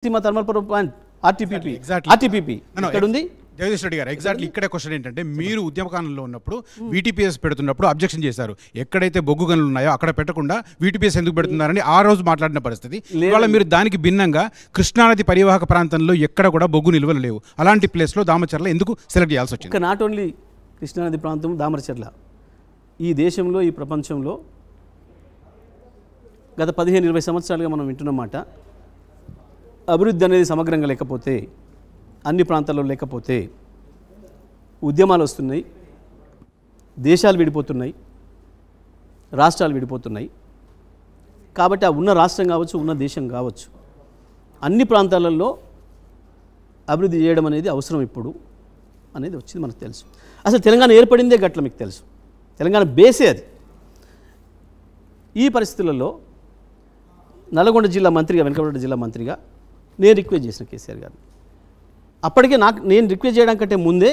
సీమ thermal power plant RTPP RTPP ఇక్కడ ఉంది. జగదీష్ రెడ్డి గారు ఎగ్జాక్ట్లీ ఇక్కడే క్వశ్చన్ ఏంటంటే మీరు ఉద్యమకాలంలో ఉన్నప్పుడు వీటీపీఎస్ పెడుతున్నప్పుడు అబ్జెక్షన్ చేశారు. ఎక్కడైతే బొగ్గు గనులు ఉన్నాయో అక్కడ పెట్టకుండా వీటీపీఎస్ ఎందుకు పెడుతున్నారని ఆ రోజు మాట్లాడిన పరిస్థితి. ఇవాళ మీరు దానికి భిన్నంగా కృష్ణానది పరివాహక ప్రాంతంలో ఎక్కడ కూడా బొగ్గు నిల్వలు లేవు. అలాంటి ప్లేస్లో దామచర్ల ఎందుకు సెలెక్ట్ చేయాల్సి వచ్చింది? నాట్ ఓన్లీ కృష్ణానది ప్రాంతం దామరచర్ల, ఈ దేశంలో ఈ ప్రపంచంలో గత 15-20 సంవత్సరాలుగా మనం వింటున్నమాట, అభివృద్ధి అనేది సమగ్రంగా లేకపోతే, అన్ని ప్రాంతాల్లో లేకపోతే ఉద్యమాలు వస్తున్నాయి, దేశాలు విడిపోతున్నాయి, రాష్ట్రాలు విడిపోతున్నాయి. కాబట్టి ఆ ఉన్న రాష్ట్రం కావచ్చు, ఉన్న దేశం కావచ్చు, అన్ని ప్రాంతాలలో అభివృద్ధి చేయడం అనేది అవసరం ఇప్పుడు అనేది వచ్చింది మనకు తెలుసు. అసలు తెలంగాణ ఏర్పడిందే గట్ల మీకు తెలుసు, తెలంగాణ బేసే అది. ఈ పరిస్థితులలో నల్గొండ జిల్లా మంత్రిగా, వెనుకబడ్డ జిల్లా మంత్రిగా నేను రిక్వెస్ట్ చేసిన కేసీఆర్ గారు. అప్పటికే నేను రిక్వెస్ట్ చేయడం కంటే ముందే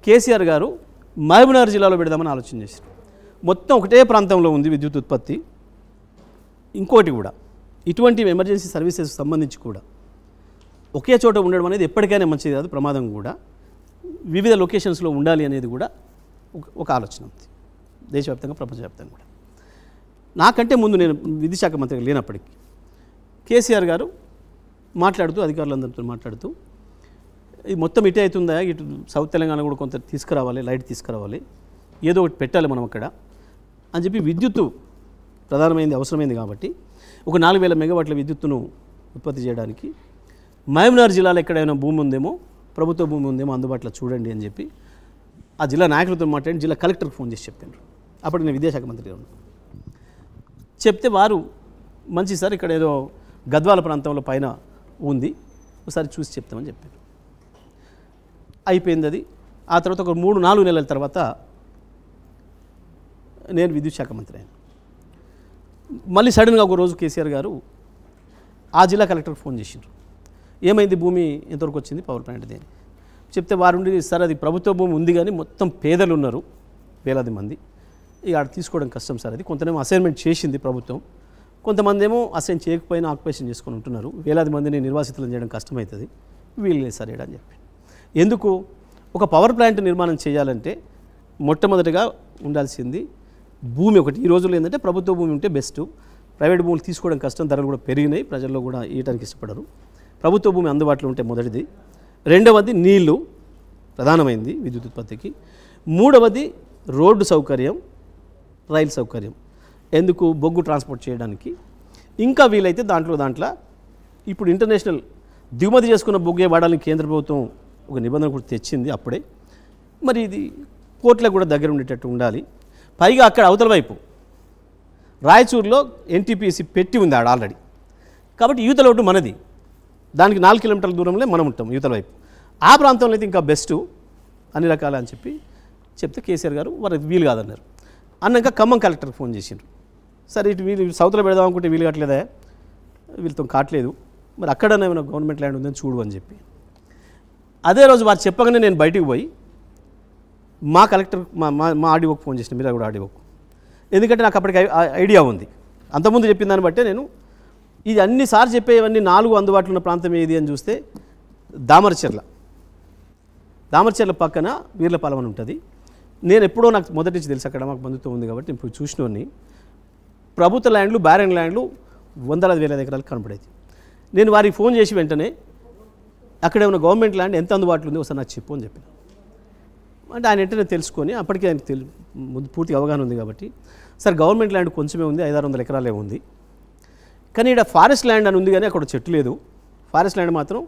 కేసీఆర్ గారు మహబూబ్నగర్ జిల్లాలో పెడదామని ఆలోచన చేశారు. మొత్తం ఒకటే ప్రాంతంలో ఉంది విద్యుత్ ఉత్పత్తి. ఇంకోటి కూడా ఇటువంటి ఎమర్జెన్సీ సర్వీసెస్ సంబంధించి కూడా ఒకే చోట ఉండడం అనేది ఎప్పటికైనా మంచిది కాదు, ప్రమాదం కూడా. వివిధ లొకేషన్స్లో ఉండాలి అనేది కూడా ఒక ఆలోచన ఉంది, దేశవ్యాప్తంగా ప్రపంచవ్యాప్తంగా కూడా. నాకంటే ముందు నేను విద్యుత్ మంత్రిగా లేనప్పటికీ కేసీఆర్ గారు మాట్లాడుతూ, అధికారులందరితో మాట్లాడుతూ, ఇది మొత్తం ఇటే అవుతుందా, ఇటు సౌత్ తెలంగాణ కూడా కొంత తీసుకురావాలి, లైట్ తీసుకురావాలి, ఏదో ఒకటి పెట్టాలి మనం అక్కడ అని చెప్పి, విద్యుత్తు ప్రధానమైనది, అవసరమైంది కాబట్టి ఒక 4000 మెగావాట్ల విద్యుత్తును ఉత్పత్తి చేయడానికి మహబూబ్నగర్ జిల్లాలో ఎక్కడైనా భూమి ఉందేమో, ప్రభుత్వ భూమి ఉందేమో అందుబాటులో చూడండి అని చెప్పి ఆ జిల్లా నాయకులతో మాట్లాడి జిల్లా కలెక్టర్కి ఫోన్ చేసి చెప్పాను. అప్పుడు నేను విద్యాశాఖ మంత్రిగా ఉన్నాను. చెప్తే వారు మంచి సార్, ఇక్కడ ఏదో గద్వాల ప్రాంతంలో పైన ఉంది, ఒకసారి చూసి చెప్తామని చెప్పారు. అయిపోయింది అది. ఆ తర్వాత ఒక 3-4 నెలల తర్వాత నేను విద్యుత్ శాఖ మంత్రి అయ్యాను. మళ్ళీ సడన్గా ఒక రోజు కేసీఆర్ గారు ఆ జిల్లా కలెక్టర్కి ఫోన్ చేసిండ్రు. ఏమైంది, భూమి ఎంతవరకు వచ్చింది పవర్ ప్లాంట్ది అని చెప్తే, వారుండి సార్ అది ప్రభుత్వ భూమి ఉంది కానీ మొత్తం పేదలు ఉన్నారు, వేలాది మంది, ఇక ఆడ తీసుకోవడం కష్టం సార్, అది కొంతనేమో అసైన్మెంట్ చేసింది ప్రభుత్వం, కొంతమంది ఏమో అసైన్ చేయకపోయినా ఆక్యుపేషన్ చేసుకొని ఉంటున్నారు, వేలాది మందిని నిర్వాసితులను చేయడం కష్టమవుతుంది, వీలు లేదు సార్ అని చెప్పి. ఎందుకు, ఒక పవర్ ప్లాంట్ నిర్మాణం చేయాలంటే మొట్టమొదటిగా ఉండాల్సింది భూమి ఒకటి. ఈ రోజుల్లో ఏంటంటే ప్రభుత్వ భూమి ఉంటే బెస్ట్, ప్రైవేట్ భూములు తీసుకోవడం కష్టం, ధరలు కూడా పెరిగినాయి, ప్రజల్లో కూడా ఇవ్వడానికి ఇష్టపడరు. ప్రభుత్వ భూమి అందుబాటులో ఉంటే మొదటిది. రెండవది నీళ్లు, ప్రధానమైంది విద్యుత్ ఉత్పత్తికి. మూడవది రోడ్డు సౌకర్యం, రైలు సౌకర్యం, ఎందుకు, బొగ్గు ట్రాన్స్పోర్ట్ చేయడానికి. ఇంకా వీలైతే దాంట్లో ఇప్పుడు ఇంటర్నేషనల్ దిగుమతి చేసుకున్న బొగ్గే వాడాలని కేంద్ర ప్రభుత్వం ఒక నిబంధన కూడా తెచ్చింది అప్పుడే. మరి ఇది పోర్ట్లకు కూడా దగ్గర ఉండేటట్టు ఉండాలి. పైగా అక్కడ అవతల వైపు రాయచూరులో ఎన్టీపీసీ పెట్టి ఉంది ఆడ ఆల్రెడీ, కాబట్టి యువతల ఒకటి మనది, దానికి 4 కిలోమీటర్ల దూరంలో మనం ఉంటాం యువతల వైపు. ఆ ప్రాంతంలో అయితే ఇంకా బెస్ట్ అన్ని రకాల అని చెప్తే కేసీఆర్ గారు వారికి వీలు కాదన్నారు. అన్నాక ఖమ్మం కలెక్టర్కి ఫోన్ చేసిండ్రు. సరే ఇటు వీళ్ళు సౌత్లో పెడదాం అనుకుంటే వీలు కావట్లేదా, వీళ్ళతో కావట్లేదు, మరి అక్కడనే ఏమైనా గవర్నమెంట్ ల్యాండ్ ఉందని చూడు అని చెప్పి. అదే రోజు వారు చెప్పగానే నేను బయటికి పోయి మా కలెక్టర్ మా ఆర్డీఓకి ఫోన్ చేసిన, మీరు కూడా ఆర్డీఓకు, ఎందుకంటే నాకు అప్పటికి ఐడియా ఉంది, అంతకుముందు చెప్పిన దాన్ని బట్టే నేను ఇది అన్నిసార్లు చెప్పేవన్నీ 4 అందుబాటులో ఉన్న ప్రాంతం ఏది అని చూస్తే దామరచర్ల పక్కన వీర్లపాలెం అని ఉంటుంది. నేను ఎప్పుడో నాకు మొదటి నుంచి తెలుసు, అక్కడ మాకు బంధుత్వం ఉంది కాబట్టి ఇప్పుడు చూసినోని ప్రభుత్వ ల్యాండ్లు, బ్యారన్ ల్యాండ్లు వందల వేల ఎకరాలు కనపడేది. నేను వారికి ఫోన్ చేసి వెంటనే అక్కడ ఏమైనా గవర్నమెంట్ ల్యాండ్ ఎంత అందుబాటులో ఉంది ఒకసారి నాకు చెప్పు అని చెప్పిన. అంటే ఆయన వెంటనే తెలుసుకొని, అప్పటికే ఆయనకు ముందు పూర్తిగా అవగాహన ఉంది కాబట్టి, సార్ గవర్నమెంట్ ల్యాండ్ కొంచెమే ఉంది, 500-600 ఎకరాలే ఉంది, కానీ ఇక్కడ ఫారెస్ట్ ల్యాండ్ అని ఉంది కానీ అక్కడ చెట్టు లేదు, ఫారెస్ట్ ల్యాండ్ మాత్రం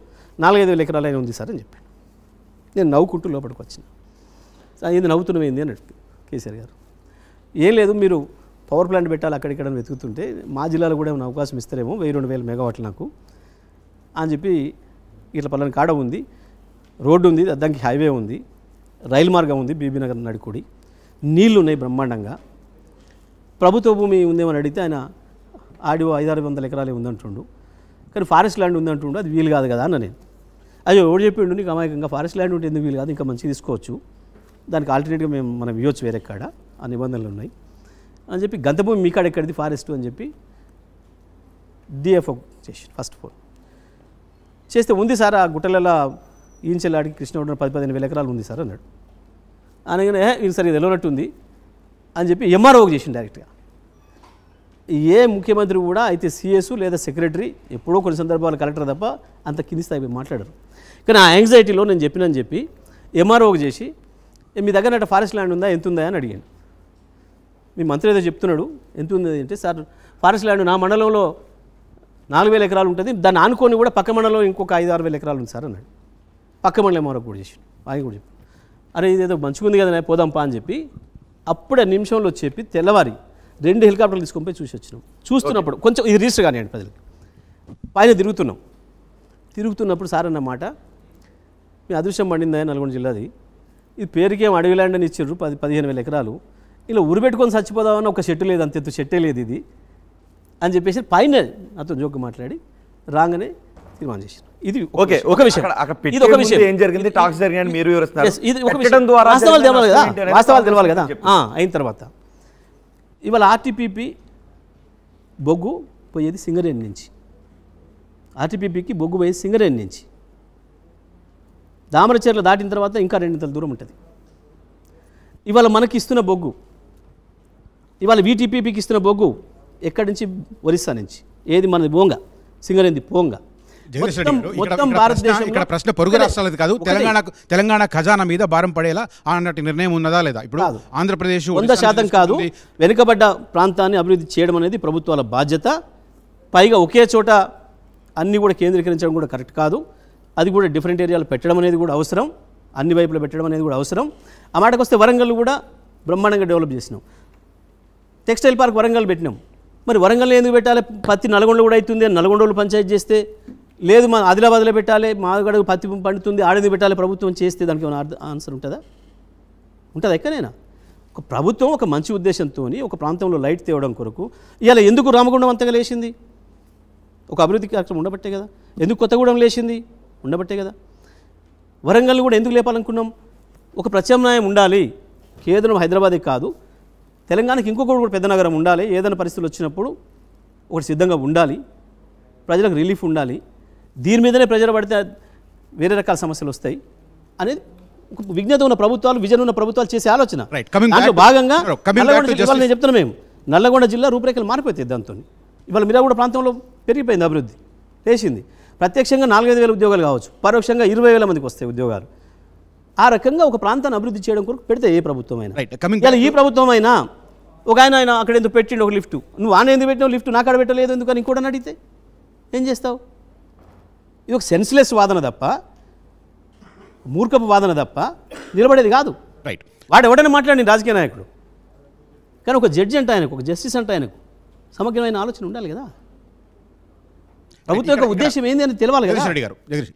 4-5 వేల ఎకరాలైనా ఉంది సార్ అని చెప్పాను. నేను నవ్వుకుంటూ లోపలికి వచ్చిన. ఇది నవ్వుతున్నమైంది అని అడిగి కేసీఆర్ గారు, ఏం లేదు, మీరు పవర్ ప్లాంట్ పెట్టాలి అక్కడిక్కడ వెతుకుతుంటే మా జిల్లాలో కూడా ఏమైనా అవకాశం ఇస్తారేమో, 1000-2000 మెగావాట్లు నాకు అని చెప్పి, ఇట్లా పలానా కాడ ఉంది, రోడ్డు ఉంది, దానికి హైవే ఉంది, రైలు మార్గం ఉంది, బీబీనగర్ నడికుడి, నీళ్లు ఉన్నాయి బ్రహ్మాండంగా, ప్రభుత్వ భూమి ఉందేమని అడిగితే ఆయన ఆడియో 500-600 ఎకరాలే ఉందంటుండు, కానీ ఫారెస్ట్ ల్యాండ్ ఉందంటుండు, అది వీలు కాదు కదా అన్న. నేను అయ్యో ఎవడు చెప్పిండు నీకు అమాయకంగా, ఫారెస్ట్ ల్యాండ్ ఉంటే ఎందుకు వీలు కాదు, ఇంకా మంచిగా తీసుకోవచ్చు, దానికి ఆల్టర్నేట్గా మనం ఇవ్వచ్చు వేరే కాడ, ఆ నిబంధనలు ఉన్నాయి అని చెప్పి, గంతభూమి మీ కాడ ఎక్కడిది ఫారెస్ట్ అని చెప్పి డిఎఫ్ఓ చేసి ఫస్ట్ ఆఫ్ ఆల్ చేస్తే ఉంది సార్ ఆ గుట్టలలో ఈంచెల్లాడికి కృష్ణగూడెం 10-15 ఎకరాలు ఉంది సార్ అన్నాడు. అనగానే ఇది సరే ఇది ఎలానట్టుంది అని చెప్పి ఎంఆర్ఓకి చేసిండు డైరెక్ట్గా. ఏ ముఖ్యమంత్రి కూడా అయితే సిఎస్ లేదా సెక్రటరీ ఎప్పుడో కొన్ని సందర్భాలు కలెక్టర్ తప్ప అంత కింది స్థాయి మాట్లాడరు. కానీ ఆ యాంగ్జైటీలో నేను చెప్పినని చెప్పి ఎంఆర్ఓకి చేసి మీ దగ్గర ఫారెస్ట్ ల్యాండ్ ఉందా ఎంత ఉందా అని అడిగాను. మీ మంత్రి ఏదో చెప్తున్నాడు ఎంత ఉంది అంటే, సార్ ఫారెస్ట్ ల్యాండ్ నా మండలంలో 4,000 ఎకరాలు ఉంటుంది, దాన్ని ఆనుకొని కూడా పక్క మండలంలో ఇంకొక 5-6 వేల ఎకరాలు ఉంది సార్ అన్నాడు. పక్క మండలం ఎంఆర్ఓకి కూడా చేసి ఆయన కూడా చెప్పి అరే ఇదేదో మంచిగా ఉంది కదా పోదాంపా అని చెప్పి అప్పుడే నిమిషంలో చెప్పి తెల్లవారి 2 హెలికాప్టర్లు తీసుకొని పోయి చూసి వచ్చినాం. చూస్తున్నప్పుడు కొంచెం ఇది రిజిస్టర్ కానివ్వండి ప్రజలకి, పైన తిరుగుతున్నప్పుడు సార్ అన్నమాట మీ అదృశ్యం పండిందా నల్గొండ జిల్లాది, ఇది పేరుకేం అడవి ల్యాండ్ అని ఇచ్చారు 10-15 వేల ఎకరాలు, ఇలా ఉరిపెట్టుకొని చచ్చిపోదామని ఒక చెట్టు లేదు, అంత ఎత్తు చెట్టే లేదు ఇది అని చెప్పేసి పైన నాతో జోక్ మాట్లాడి రాగానే తీర్మానం చేశారు. ఇది ఓకే ఒక విషయం. ఇది ఒక విషయం. ఏం జరిగింది, టాక్స్ జరిగాయని మీరు వివరిస్తున్నారు. ఇది ఒక విషయం. వాస్తవాలు తెలవాలి కదా. అయిన తర్వాత ఇవాళ ఆర్టీపీపీ బొగ్గు పోయేది సింగరేణి నుంచి, ఆర్టీపీపీకి బొగ్గు పోయేది సింగరేణి నుంచి. దామరచర్ల దాటిన తర్వాత ఇంకా 2 దూరం ఉంటుంది. ఇవాళ మనకి ఇస్తున్న బొగ్గు, ఇవాళ వీటీపీపీకి ఇస్తున్న బొగ్గు ఎక్కడి నుంచి? ఒరిస్సా నుంచి. ఏది మనది? బోంగ, సింగరేణి పోంగ. మొత్తం భారతదేశం ఇక్కడ ప్రశ్న పొరుగు రాష్ట్రాలది కాదు, తెలంగాణ ఖజానా మీద భారం పడేలా అన్నట్టు నిర్ణయం ఉన్నదా లేదా? ఇప్పుడు ఆంధ్రప్రదేశ్ 100% కాదు. వెనుకబడ్డ ప్రాంతాన్ని అభివృద్ధి చేయడం అనేది ప్రభుత్వాల బాధ్యత. పైగా ఒకే చోట అన్నీ కూడా కేంద్రీకరించడం కూడా కరెక్ట్ కాదు. అది కూడా డిఫరెంట్ ఏరియాలో పెట్టడం అనేది కూడా అవసరం, అన్ని వైపులో పెట్టడం అనేది కూడా అవసరం. ఆ మాటకు వస్తే వరంగల్ కూడా బ్రహ్మాండంగా డెవలప్ చేసినాం. టెక్స్టైల్ పార్క్ వరంగల్ పెట్టినాం. మరి వరంగల్లో ఎందుకు పెట్టాలి? పత్తి నల్గొండ కూడా అవుతుంది అని నల్గొండలో పంచాయతీ చేస్తే, లేదు మా ఆదిలాబాద్లో పెట్టాలి, మాగడ పత్తి పండుతుంది ఆడేందుకు పెట్టాలి ప్రభుత్వం చేస్తే దానికి ఏమైనా ఆన్సర్ ఉంటుందా? ఎక్కడైనా ఒక ప్రభుత్వం ఒక మంచి ఉద్దేశంతో ఒక ప్రాంతంలో లైట్ తేవడం కొరకు ఇవాళ ఎందుకు రామగుండం అంతగా లేచింది? ఒక అభివృద్ధి కార్యక్రమం ఉండబట్టే కదా. ఎందుకు కొత్తగూడెం లేచింది? ఉండబట్టే కదా. వరంగల్ కూడా ఎందుకు లేపాలనుకున్నాం? ఒక ప్రత్యామ్నాయం ఉండాలి. కేవలం హైదరాబాదే కాదు, తెలంగాణకి ఇంకొకటి కూడా పెద్ద నగరం ఉండాలి. ఏదైనా పరిస్థితులు వచ్చినప్పుడు ఒకటి సిద్ధంగా ఉండాలి, ప్రజలకు రిలీఫ్ ఉండాలి. దీని మీదనే ప్రజలు పడితే వేరే రకాల సమస్యలు వస్తాయి అనేది ఒక విజ్ఞత ఉన్న ప్రభుత్వాలు, విజన్ ఉన్న ప్రభుత్వాలు చేసే ఆలోచన. దాంట్లో భాగంగా నేను చెప్తున్నా, మేము నల్లగొండ జిల్లా రూపురేఖలు మారిపోతాయి దాంతో. ఇవాళ మిర్యాలగూడ ప్రాంతంలో పెరిగిపోయింది, అభివృద్ధి లేచింది. ప్రత్యక్షంగా 4-5 వేల ఉద్యోగాలు కావచ్చు, పరోక్షంగా 20,000 మందికి వస్తాయి ఉద్యోగాలు. ఆ రకంగా ఒక ప్రాంతాన్ని అభివృద్ధి చేయడం కొరకు పెడితే ఏ ప్రభుత్వం అయినా, ఇలా ఈ ప్రభుత్వం అయినా ఒక ఆయన అక్కడ ఎందుకు పెట్టిండు ఒక లిఫ్ట్, నువ్వు ఆయన ఎందుకు పెట్టినావు లిఫ్ట్, నాకు అక్కడ పెట్టలేదు ఎందుకని ఇంకోటి అడిగితే ఏం చేస్తావు? ఇది ఒక సెన్స్లెస్ వాదన తప్ప, మూర్ఖపు వాదన తప్ప నిలబడేది కాదు. వాడు ఎవడైనా మాట్లాడి రాజకీయ నాయకుడు, కానీ ఒక జడ్జి అంటే ఆయనకు, ఒక జస్టిస్ అంటే ఆయనకు సమగ్రమైన ఆలోచన ఉండాలి కదా. ప్రభుత్వం యొక్క ఉద్దేశం ఏంది అని తెలవాలి కదా.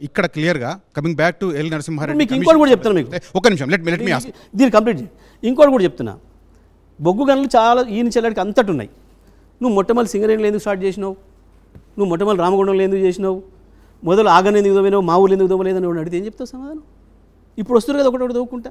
ఇక్కడ క్లియర్ గా coming back to L Narasimha Reddy, మీకు ఇంకోటి కూడా చెప్తాను, మీకు ఒక నిమిషం లెట్ మీ ఆస్క్ దీన్ని కంప్లీట్ చేయండి. ఇంకోటి కూడా చెప్తున్నా, బొగ్గు గనులు చాలా ఈయన చెల్లడికి అంతటి ఉన్నాయి. నువ్వు మొట్టమొదటి సింగరేణిలో ఎందుకు స్టార్ట్ చేసినావు? నువ్వు మొట్టమొదటి రామగుండంలో ఎందుకు చేసినావు? మొదలు ఆగని ఎందుకు దోవినావు, మా ఊళ్ళు ఎందుకు దోవలేదని అడిగితే ఏం చెప్తావు సమాధానం? ఇప్పుడు వస్తున్నారు కదా ఒకటి దోవుకుంటా.